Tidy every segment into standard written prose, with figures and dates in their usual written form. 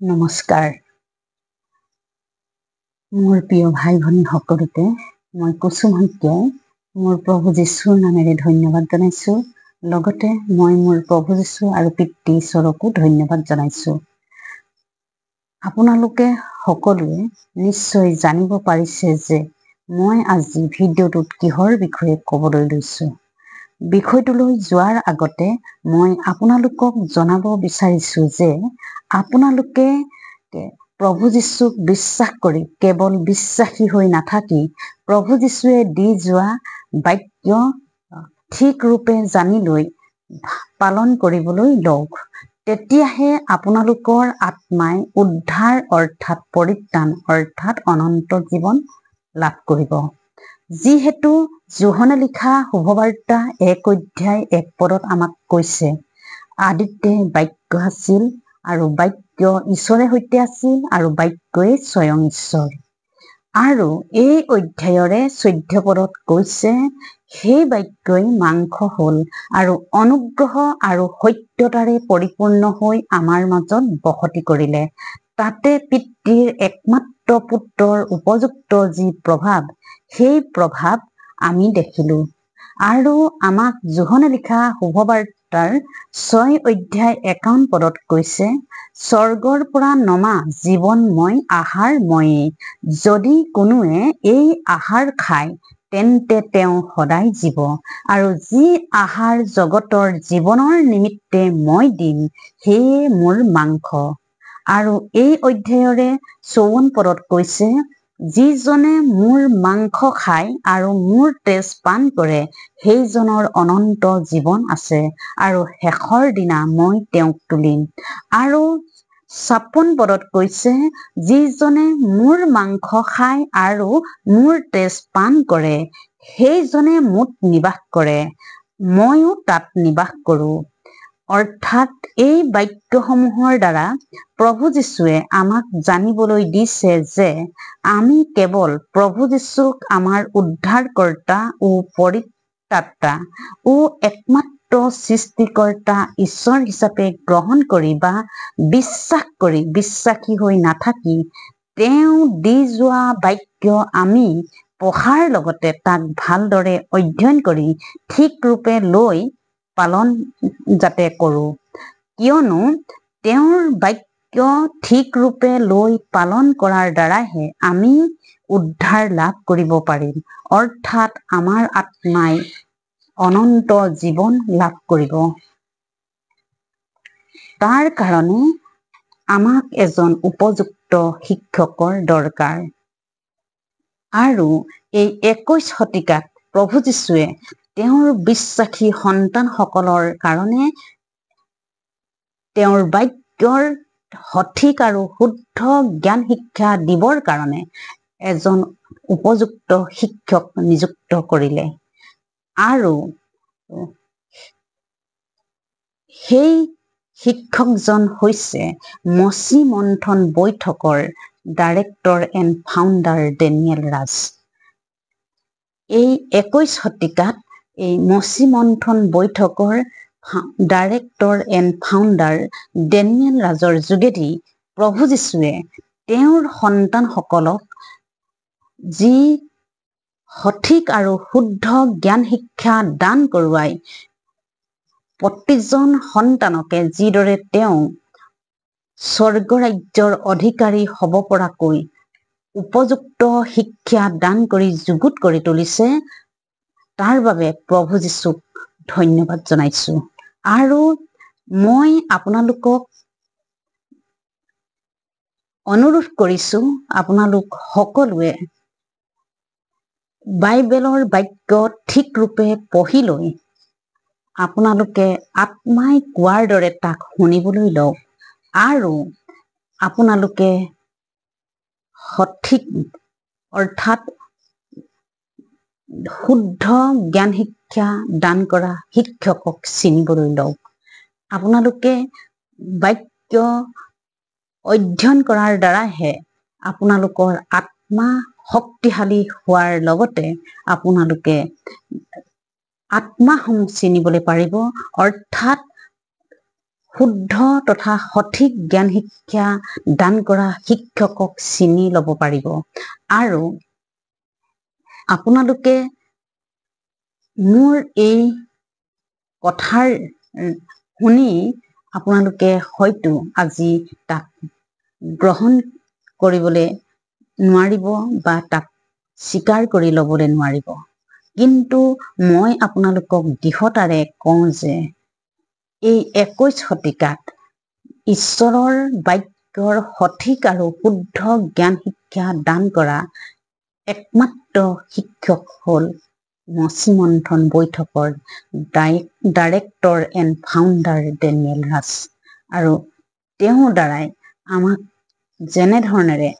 নমস্কাৰ। মোৰ প্ৰিয় ভাই ভনী সকলোকে মই কুসুম শইকীয়াই মোৰ প্ৰভু যীশুৰ নামেৰে ধন্যবাদ জনাইছোঁ। লগতে মই মোৰ প্ৰভু যীশু আৰু পিতৃ ঈশ্বৰকো ধন্যবাদ জনাইছোঁ। আপোনালোকে সকলোৱে নিশ্চয় জানিব পাৰিছে যে মই আজি ভিডিঅ'টোত কিহৰ বিষয়ে ক'বলৈ লৈছোঁ। বিষয়টোলৈ যোৱাৰ আগতে মই আপোনালোকক জনাব বিচাৰিছোঁ যে আপোনালোকে প্ৰভু যীশুক বিশ্বাস কৰি কেৱল বিশ্বাসী হৈ নাথাকি প্ৰভু যীশুৱে দি যোৱা বাক্য ঠিক ৰূপে জানি লৈ পালন কৰিবলৈ লওক। তেতিয়াহে আপোনালোকৰ আত্মাই উদ্ধাৰ অৰ্থাৎ পৰিত্ৰাণ অৰ্থাৎ অনন্ত জীৱন লাভ কৰিব। যিহেতু যোহনে লিখা শুভবাৰ্তা 1 অধ্যায় 1 পদত আমাক কৈছে, আদিতে বাক্য আছিল আৰু বাক্য ঈশ্বৰৰ সৈতে আছিল আৰু বাক্যই স্বয়ং ঈশ্বৰ। আৰু এই অধ্যায়ৰে 14 পদত কৈছে, সেই বাক্যই মাংস হ'ল আৰু অনুগ্ৰহ আৰু সত্যতাৰে পৰিপূৰ্ণ হৈ আমাৰ মাজত বসতি কৰিলে। তাতে পিতৃৰ একমাত্ৰ পুত্ৰৰ উপযুক্ত যি প্ৰভাৱ, সেই প্ৰভাৱ আমি দেখিলোঁ। আৰু আমাক যোহনে লিখা শুভবাৰ্তাৰ 6 অধ্যায় 51 পদত কৈছে, স্বৰ্গৰ পৰা নমা জীৱনময় আহাৰ ময়েই। যদি কোনোৱে এই আহাৰ খায় তেন্তে তেওঁ সদায় জীৱ। আৰু যি আহাৰ জগতৰ জীৱনৰ নিমিত্তে মই দিম, সেয়ে মোৰ মাংস। আৰু এই অধ্যায়ৰে 54 পদত কৈছে, যিজনে মোৰ মাংস খায় আৰু মোৰ তেজ পান কৰে সেইজনৰ অনন্ত জীৱন আছে আৰু শেষৰ দিনা মই তেওঁক তুলিম। আৰু 56 পদত কৈছে, যিজনে মোৰ মাংস খায় আৰু মোৰ তেজ পান কৰে সেইজনে মোত নিবাস কৰে, ময়ো তাত নিবাস কৰোঁ। অৰ্থাৎ এই বাক্যসমূহৰ দ্বাৰা প্ৰভু যীশুৱে আমাক জানিবলৈ দিছে যে আমি কেৱল প্ৰভু যীশুক আমাৰ উদ্ধাৰকৰ্তা ও পৰিত্ৰাতা ও একমাত্ৰ সৃষ্টিকৰ্তা ঈশ্বৰ হিচাপে গ্ৰহণ কৰি বা বিশ্বাস কৰি বিশ্বাসী হৈ নাথাকি তেওঁ দি যোৱা বাক্য আমি পঢ়াৰ লগতে তাক ভালদৰে অধ্যয়ন কৰি ঠিক ৰূপে লৈ পালন যাতে কৰোঁ। কিয়নো তেওঁৰ বাক্য ঠিক ৰূপে লৈ পালন কৰাৰ দ্বাৰাহে আমি উদ্ধাৰ লাভ কৰিব পাৰিম। অৰ্থাৎ আমাৰ আত্মাই অনন্ত জীৱন লাভ কৰিব। তাৰ কাৰণে আমাক এজন উপযুক্ত শিক্ষকৰ দৰকাৰ। আৰু এই 21 শতিকাত প্ৰভু যীশুৱে তেওঁৰ বিশ্বাসী সন্তানসকলৰ কাৰণে তেওঁৰ বাক্যৰ সঠিক আৰু শুদ্ধ জ্ঞান শিক্ষা দিবৰ কাৰণে এজন উপযুক্ত শিক্ষক নিযুক্ত কৰিলে। আৰু সেই শিক্ষকজন হৈছে মচি মন্থন বৈঠকৰ ডাইৰেক্টৰ এণ্ড ফাউণ্ডাৰ ডেনিয়েল ৰাজ। এই 21 শতিকাত এই মচি মন্থন বৈঠকৰ ডাইৰেক্টৰ এণ্ড ফাউণ্ডাৰ ডেনিয়েল ৰাজৰ যোগেদি প্ৰভু যীশুৱে তেওঁৰ সন্তানসকলক যি সঠিক আৰু শুদ্ধ জ্ঞান শিক্ষা দান কৰোৱাই প্ৰতিজন সন্তানকে যিদৰে তেওঁ স্বৰ্গ ৰাজ্যৰ অধিকাৰী হ'ব পৰাকৈ উপযুক্ত শিক্ষা দান কৰি যুগুত কৰি তুলিছে, তাৰ বাবে প্ৰভু যীশুক ধন্যবাদ জনাইছোঁ। আৰু মই আপোনালোকক অনুৰোধ কৰিছোঁ, আপোনালোক সকলোৱে বাইবেলৰ বাক্য ঠিক ৰূপে পঢ়ি লৈ আপোনালোকে আত্মাই কোৱাৰ দৰে তাক শুনিবলৈ লওক। আৰু আপোনালোকে সঠিক অৰ্থাৎ শুদ্ধ জ্ঞান শিক্ষা দান কৰা শিক্ষকক চিনিবলৈ লওক। আপোনালোকে বাক্য অধ্যয়ন কৰাৰ দ্বাৰাহে আপোনালোকৰ আত্মা শক্তিশালী হোৱাৰ লগতে আপোনালোকে আত্মাসমূহ চিনিবলৈ পাৰিব। অৰ্থাৎ শুদ্ধ তথা সঠিক জ্ঞান শিক্ষা দান কৰা শিক্ষকক চিনি ল'ব পাৰিব আৰু আপোনালোকে মোৰ এই কথাৰ শুনি আপোনালোকে হয়তো আজি তাক গ্ৰহণ কৰিবলৈ নোৱাৰিব বা তাক স্বীকাৰ কৰি ল'বলৈ নোৱাৰিব, কিন্তু মই আপোনালোকক দৃঢ়তাৰে কওঁ যে এই 21 শতিকাত ঈশ্বৰৰ বাক্যৰ সঠিক আৰু শুদ্ধ জ্ঞান শিক্ষা দান কৰা একমাত্ৰ শিক্ষক হ'ল মচি-মন্থন বৈঠকৰ ডাইৰেক্টৰ এণ্ড ফাউণ্ডাৰ ডেনিয়েল ৰাজ। আৰু তেওঁৰ দ্বাৰাই আমাক যেনেধৰণেৰে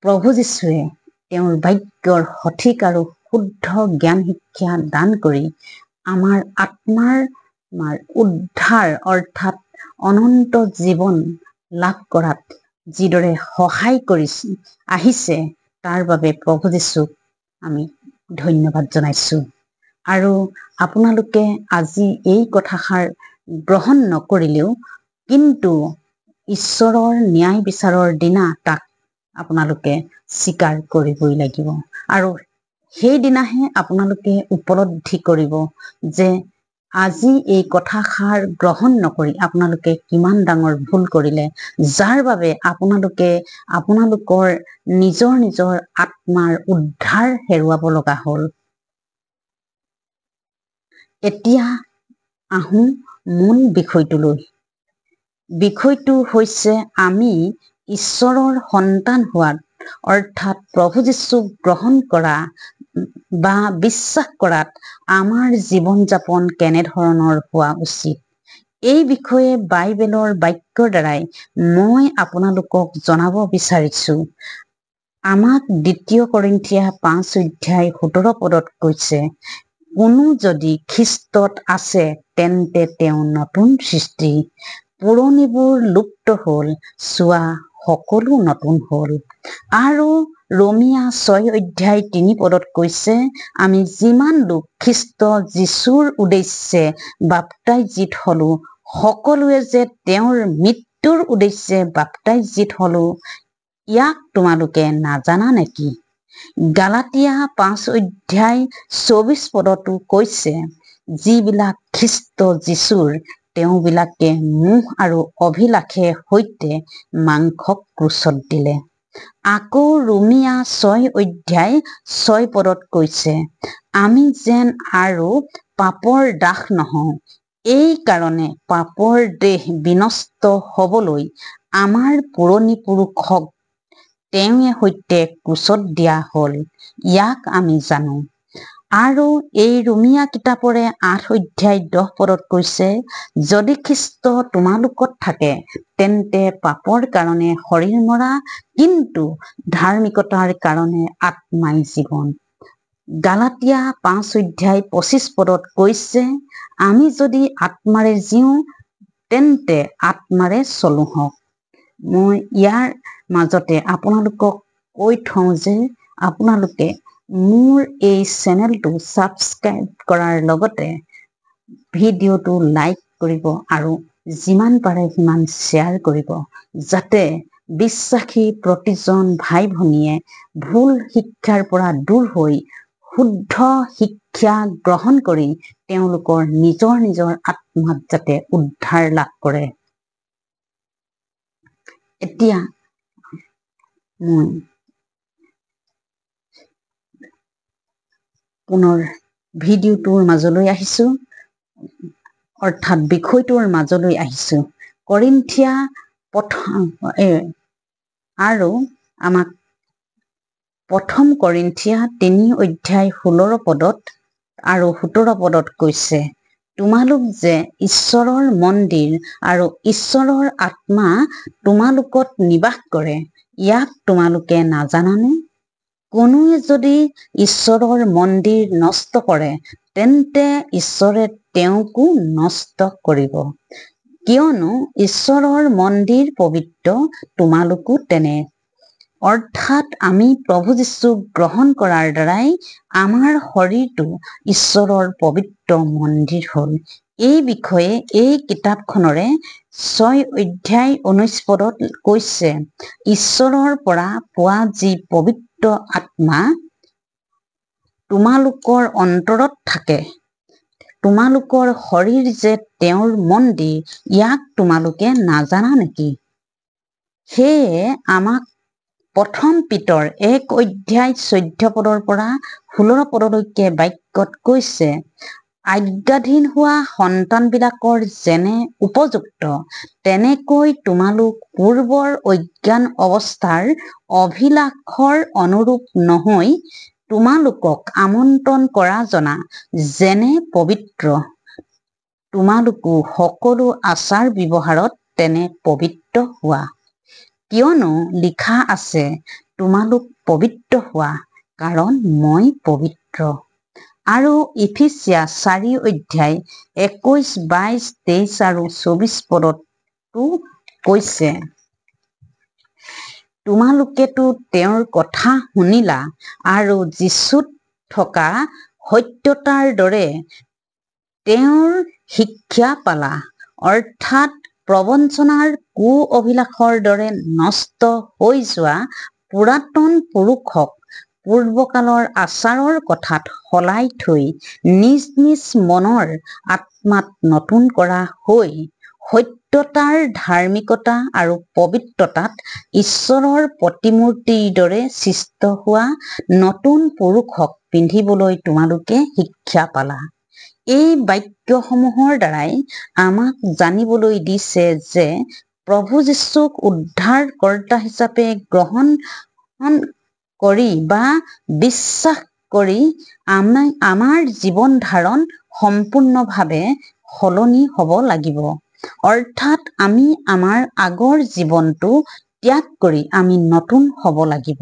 প্ৰভু যীশুৱে তেওঁৰ বাক্যৰ সঠিক আৰু শুদ্ধ জ্ঞান শিক্ষা দান কৰি আমাৰ আত্মাৰ উদ্ধাৰ অৰ্থাৎ অনন্ত জীৱন লাভ কৰাত যিদৰে সহায় কৰি আহিছে তাৰ বাবে প্ৰভু যীশুক আমি ধন্যবাদ জনাইছোঁ। আৰু আপোনালোকে আজি এই কথাষাৰ গ্ৰহণ নকৰিলেও কিন্তু ঈশ্বৰৰ ন্যায় বিচাৰৰ দিনা তাক আপোনালোকে স্বীকাৰ কৰিবই লাগিব আৰু সেইদিনাহে আপোনালোকে উপলব্ধি কৰিব যে আজি এই কথাষাৰ গ্ৰহণ নকৰি আপোনালোকে কিমান ডাঙৰ ভুল কৰিলে, যাৰ বাবে আপোনালোকে আপোনালোকৰ নিজৰ আত্মাৰ উদ্ধাৰ হেৰুৱাব লগা হ'ল। এতিয়া আহোঁ মূল বিষয়টোলৈ। বিষয়টো হৈছে আমি ঈশ্বৰৰ সন্তান হোৱাত অৰ্থাৎ প্ৰভু যীশুক গ্ৰহণ কৰা বা বিশ্বাস কৰাত আমাৰ জীৱন যাপন কেনেধৰণৰ হোৱা উচিত। এই বিষয়ে বাইবেলৰ বাক্যৰ দ্বাৰাই মই আপোনালোকক জনাব বিচাৰিছোঁ। আমাক 2 কৰিন্থিয়া 5:17 কৈছে, কোনো যদি খ্ৰীষ্টত আছে তেন্তে তেওঁ নতুন সৃষ্টি, পুৰণিবোৰ লুপ্ত হ'ল, চোৱা সকলো নতুন হ'ল। আৰু ৰোমিয়া 6:3 কৈছে, আমি যিমান লোক খ্ৰীষ্ট যীশুৰ উদ্দেশ্যে বাপ্তাইজিত হলো, সকলোৱে যে তেওঁৰ মৃত্যুৰ উদ্দেশ্যে বাপ্তাইজিত হলো, ইয়াক তোমালোকে নাজানা নেকি? গালাতিয়া 5:24 কৈছে, যিবিলাক খ্ৰীষ্ট যীশুৰ তেওঁবিলাকে মোহ আৰু অভিলাষে সৈতে মাংসক ক্ৰুচত দিলে। আকৌ ৰোমিয়া 6:6 কৈছে, আমি যেন আৰু পাপৰ দাস নহওঁ, এই কাৰণে পাপৰ দেহ বিনষ্ট হবলৈ আমাৰ পুৰণি পুৰুষক তেওঁৱে সৈতে ক্ৰুচত দিয়া হ'ল, ইয়াক আমি জানো। আৰু এই ৰোমিয়া কিতাপৰে 8:10 কৈছে, যদি খ্ৰীষ্ট তোমালোকত থাকে তেন্তে পাপৰ কাৰণে শৰীৰ মৰা, কিন্তু ধাৰ্মিকতাৰ কাৰণে আত্মাই জীৱন। গালাতিয়া 5:25 কৈছে, আমি যদি আত্মাৰে জীওঁ তেন্তে আত্মাৰে চলোঁহক। মই ইয়াৰ মাজতে আপোনালোকক কৈ থওঁ যে আপোনালোকে মোৰ এই চেনেলটো ছাবস্ক্ৰাইব কৰাৰ লগতে ভিডিঅ'টো লাইক কৰিব আৰু যিমান পাৰে সিমান শ্বেয়াৰ কৰিব, যাতে বিশ্বাসী প্ৰতিজন ভাই ভনীয়ে ভুল শিক্ষাৰ পৰা দূৰ হৈ শুদ্ধ শিক্ষা গ্ৰহণ কৰি তেওঁলোকৰ নিজৰ আত্মাত যাতে উদ্ধাৰ লাভ কৰে। এতিয়া মই পুনৰ ভিডিঅ'টোৰ মাজলৈ আহিছোঁ, অৰ্থাৎ বিষয়টোৰ মাজলৈ আহিছোঁ। কৰিন্থিয়া আৰু আমাক 1 কৰিন্থিয়া 3:16 আৰু 17 কৈছে, তোমালোক যে ঈশ্বৰৰ মন্দিৰ আৰু ঈশ্বৰৰ আত্মা তোমালোকত নিবাস কৰে, ইয়াক তোমালোকে নাজানানে? কোনোৱে যদি ঈশ্বৰৰ মন্দিৰ নষ্ট কৰে তেন্তে ঈশ্বৰে তেওঁকো নষ্ট কৰিব, কিয়নো ঈশ্বৰৰ মন্দিৰ পবিত্ৰ, তোমালোকো তেনে। অৰ্থাৎ আমি প্ৰভু যীশুক গ্ৰহণ কৰাৰ দ্বাৰাই আমাৰ শৰীৰটো ঈশ্বৰৰ পবিত্ৰ মন্দিৰ হ'ল। এই বিষয়ে এই কিতাপখনৰে 6 অধ্যায় 19 পদত কৈছে, ঈশ্বৰৰ পৰা পোৱা যি পবিত্ৰ আত্মা তোমালোকৰ অন্তৰত থাকে, তোমালোকৰ শৰীৰ যে তেওঁৰ মন্দিৰ, ইয়াক তোমালোকে নাজানা নেকি? সেয়ে আমাক প্ৰথম পিতৰ 1 অধ্যায় 14 পদৰ পৰা 16 পদলৈকে বাক্যত কৈছে, আজ্ঞাধীন হোৱা সন্তানবিলাকৰ যেনে উপযুক্ত, তেনেকৈ তোমালোক পূৰ্বৰ অজ্ঞান অৱস্থাৰ অভিলাষৰ অনুৰূপ নহৈ তোমালোকক আমন্ত্ৰণ কৰা জনা যেনে পবিত্ৰ, তোমালোকো সকলো আচাৰ ব্যৱহাৰত তেনে পবিত্ৰ হোৱা। কিয়নো লিখা আছে, তোমালোক পবিত্ৰ হোৱা, কাৰণ মই পবিত্ৰ। আৰু ইফিছিয়া 4 অধ্যায় 21, 22, 23 আৰু 24 পদতো কৈছে, তোমালোকেতো তেওঁৰ কথা শুনিলা আৰু যীচুত থকা সত্যতাৰ দৰে তেওঁৰ শিক্ষা পালা, অৰ্থাৎ প্ৰবঞ্চনাৰ কু অভিলাষৰ দৰে নষ্ট হৈ যোৱা পুৰাতন পুৰুষক পূৰ্বকালৰ আচাৰৰ কথাত সলাই থৈ নিজ নিজ মনৰ আত্মাত নতুন কৰা হৈ সত্যতাৰ ধাৰ্মিকতা আৰু পবিত্ৰতাত ঈশ্বৰৰ প্ৰতিমূৰ্তিৰ দৰে সৃষ্ট হোৱা নতুন পুৰুষক পিন্ধিবলৈ তোমালোকে শিক্ষা পালা। এই বাক্যসমূহৰ দ্বাৰাই আমাক জানিবলৈ দিছে যে প্ৰভু যীশুক উদ্ধাৰকৰ্তা হিচাপে গ্ৰহণ কৰি বা বিশ্বাস কৰি আমাৰ জীৱন ধাৰণ সম্পূৰ্ণভাৱে সলনি হ'ব লাগিব। অৰ্থাৎ আমি আমাৰ আগৰ জীৱনটো ত্যাগ কৰি আমি নতুন হ'ব লাগিব।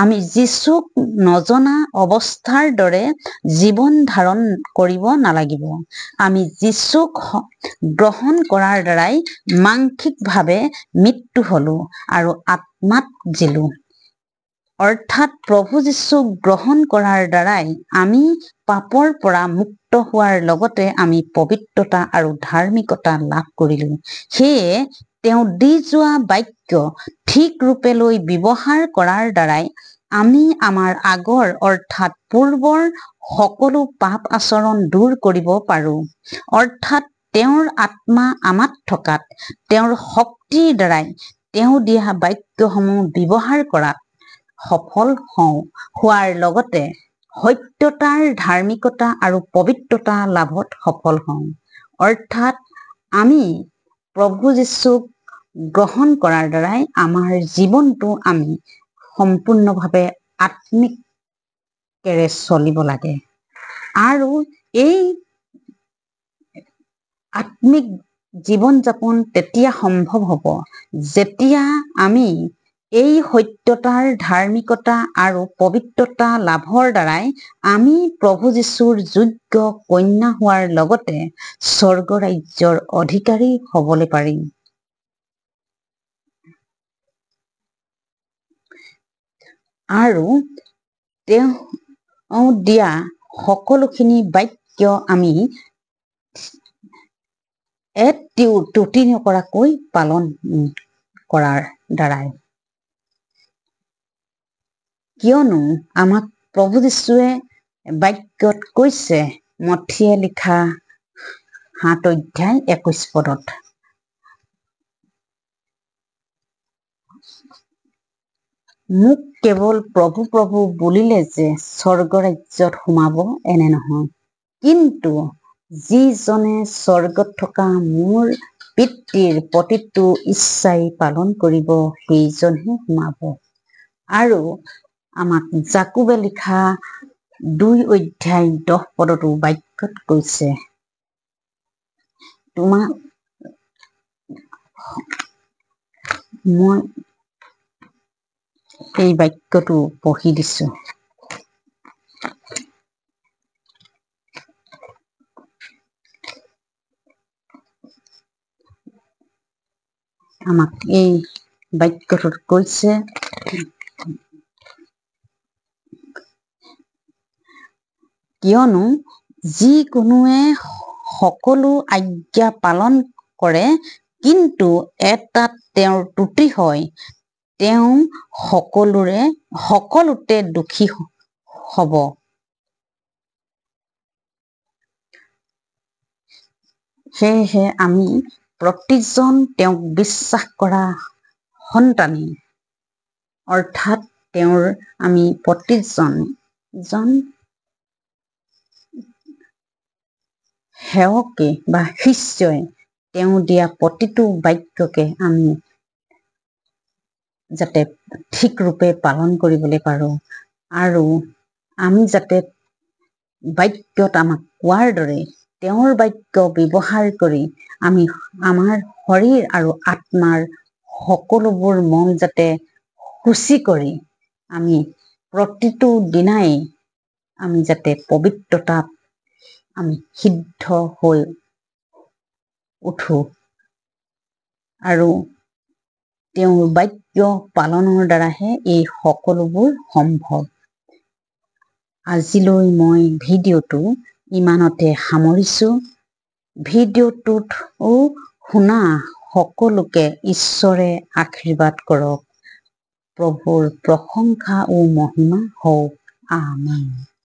আমি যীচুক নজনা অৱস্থাৰ দৰে জীৱন ধাৰণ কৰিব নালাগিব। আমি যীচুক গ্ৰহণ কৰাৰ দ্বাৰাই মানসিকভাৱে মৃত্যু হ'লো আৰু আত্মাত জিলো। অৰ্থাৎ প্ৰভু যীচুক গ্ৰহণ কৰাৰ দ্বাৰাই আমি পাপৰ পৰা মুক্ত হোৱাৰ লগতে আমি পবিত্ৰতা আৰু ধাৰ্মিকতা লাভ কৰিলো। সেয়ে তেওঁ দি যোৱা বাক্য ঠিক ৰূপে লৈ ব্যৱহাৰ কৰাৰ দ্বাৰাই আমি আমাৰ আগৰ অৰ্থাৎ পূৰ্বৰ সকলো পাপ আচৰণ দূৰ কৰিব পাৰো। অৰ্থাৎ তেওঁৰ আত্মা আমাত থকাত তেওঁৰ শক্তিৰ দ্বাৰাই তেওঁ দিয়া বাক্যসমূহ ব্যৱহাৰ কৰাত সফল হোৱাৰ লগতে সত্যতাৰ ধাৰ্মিকতা আৰু পবিত্ৰতা লাভত সফল হওঁ। অৰ্থাৎ আমি প্ৰভু যীচুক গ্ৰহণ কৰাৰ দ্বাৰাই আমাৰ জীৱনটো আমি সম্পূৰ্ণভাৱে আত্মিকেৰে চলিব লাগে। আৰু এই আত্মিক জীৱন যাপন তেতিয়া সম্ভৱ হ'ব যেতিয়া আমি এই সত্যতাৰ ধাৰ্মিকতা আৰু পবিত্ৰতা লাভৰ দ্বাৰাই আমি প্ৰভু যীশুৰ যোগ্য কন্যা হোৱাৰ লগতে স্বৰ্গ ৰাজ্যৰ অধিকাৰী হ'বলৈ পাৰিম। আৰু তেওঁ দিয়া সকলোখিনি বাক্য আমি এক ত্ৰুটি নকৰাকৈ পালন কৰাৰ দ্বাৰাই। কিয়নো আমাক প্ৰভু যীশুৱে বাক্যত কৈছে, মথিয়ে লিখা 7 অধ্যায় 21 পদত, মোক কেৱল প্ৰভু প্ৰভু বুলিলে যে স্বৰ্গ ৰাজ্যত সোমাব এনে নহয়, কিন্তু যিজনে স্বৰ্গত থকা মোৰ পিতৃৰ প্ৰতিটো ইচ্ছাই পালন কৰিব সেইজনহে সোমাব। আৰু আমাক জাকোবে লিখা 2 অধ্যায় 10 পদতো বাক্যত কৈছে, মই এই বাক্যটো পঢ়ি দিছো। আমাক এই বাক্যটোত কৈছে, কিয়নো যিকোনোৱে সকলো আজ্ঞা পালন কৰে, কিন্তু এটাত তেওঁৰ ত্ৰুটি হয়, তেওঁ সকলোতে দোষী হ'ব। সেয়েহে আমি প্ৰতিজন তেওঁক বিশ্বাস কৰা সন্তানেই, অৰ্থাৎ আমি প্ৰতিজন সেৱকে বা শিষ্যই তেওঁ দিয়া প্ৰতিটো বাক্যকে আমি যাতে ঠিক ৰূপে পালন কৰিবলৈ পাৰোঁ, আৰু আমি যাতে বাক্যত আমাক কোৱাৰ দৰে তেওঁৰ বাক্য ব্যৱহাৰ কৰি আমি আমাৰ শৰীৰ আৰু আত্মাৰ সকলোবোৰ মন যাতে শুচি কৰি আমি প্ৰতিটো দিনাই আমি যাতে পবিত্ৰতাত আমি সিদ্ধ হৈ উঠো, আৰু তেওঁৰ বাক্য পালনৰ দ্বাৰাহে এই সকলোবোৰ সম্ভৱ। আজিলৈ মই ভিডিঅ'টো ইমানতে সামৰিছোঁ। ভিডিঅ'টোত শুনা সকলোকে ঈশ্বৰে আশীৰ্বাদ কৰক। প্ৰভুৰ প্ৰশংসা মহিমা হওক। আমেন।